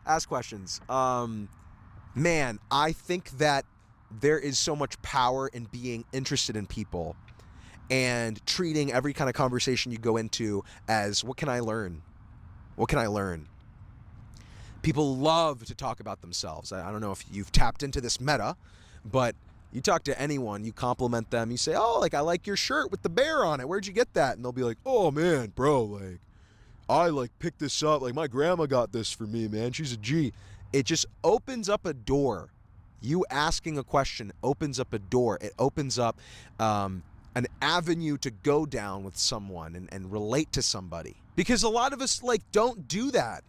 Ask questions. Man, I think that there is so much power in being interested in people and treating every kind of conversation you go into as, what can I learn? What can I learn? People love to talk about themselves. I don't know if you've tapped into this meta, but you talk to anyone, you compliment them, you say, oh, like, I like your shirt with the bear on it. Where'd you get that? And they'll be like, oh, man, bro, like, I, like, picked this up. Like, my grandma got this for me, man. She's a G. It just opens up a door. You asking a question opens up a door. It opens up an avenue to go down with someone and relate to somebody. Because a lot of us, like, don't do that.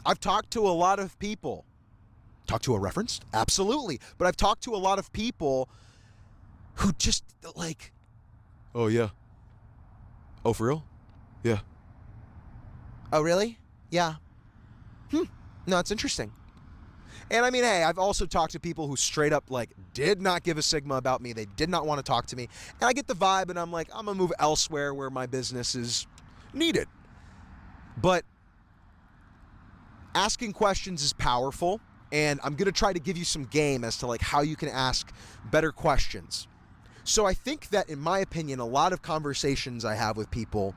I've talked to a lot of people. Talked to a reference? Absolutely. But I've talked to a lot of people who just, like, oh, yeah. Oh, for real? Yeah. Oh, really? Yeah. No, it's interesting. And I mean, hey, I've also talked to people who straight up, like, did not give a sigma about me. They did not want to talk to me. And I get the vibe, and I'm like, I'm going to move elsewhere where my business is needed. But asking questions is powerful, and I'm going to try to give you some game as to, like, how you can ask better questions. So I think that, in my opinion, a lot of conversations I have with people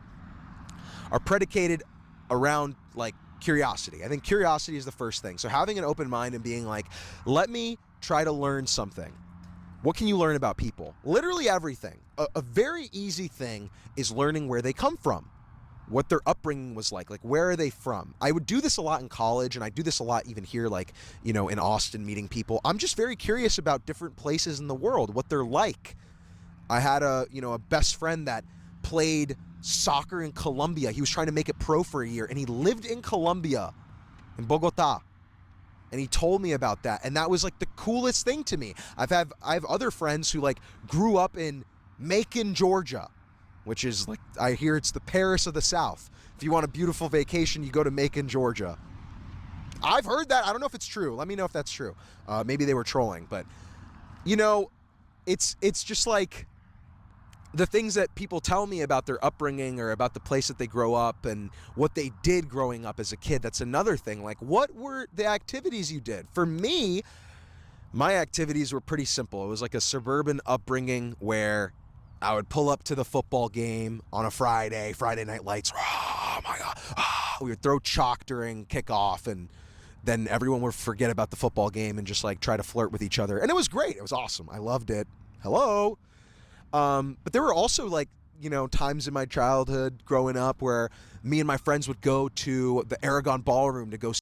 are predicated around, like, curiosity. I think curiosity is the first thing. So having an open mind and being like, let me try to learn something. What can you learn about people? Literally everything. A very easy thing is learning where they come from, what their upbringing was like where are they from? I would do this a lot in college, and I do this a lot even here, like, you know, in Austin, meeting people. I'm just very curious about different places in the world, what they're like. I had a best friend that played soccer in Colombia. He was trying to make it pro for a year, and he lived in Colombia, in Bogota. And he told me about that, and that was, like, the coolest thing to me. I have other friends who, like, grew up in Macon, Georgia, which is, like, I hear it's the Paris of the South. If you want a beautiful vacation, you go to Macon, Georgia. I've heard that. I don't know if it's true. Let me know if that's true. Maybe they were trolling, but, you know, it's just like the things that people tell me about their upbringing or about the place that they grow up and what they did growing up as a kid. That's another thing. Like, what were the activities you did? For me, my activities were pretty simple. It was like a suburban upbringing where I would pull up to the football game on a Friday night lights. Oh my God. We would throw chalk during kickoff, and then everyone would forget about the football game and just, like, try to flirt with each other. And it was great. It was awesome. I loved it. Hello. But there were also, like, you know, times in my childhood growing up where me and my friends would go to the Aragon Ballroom to go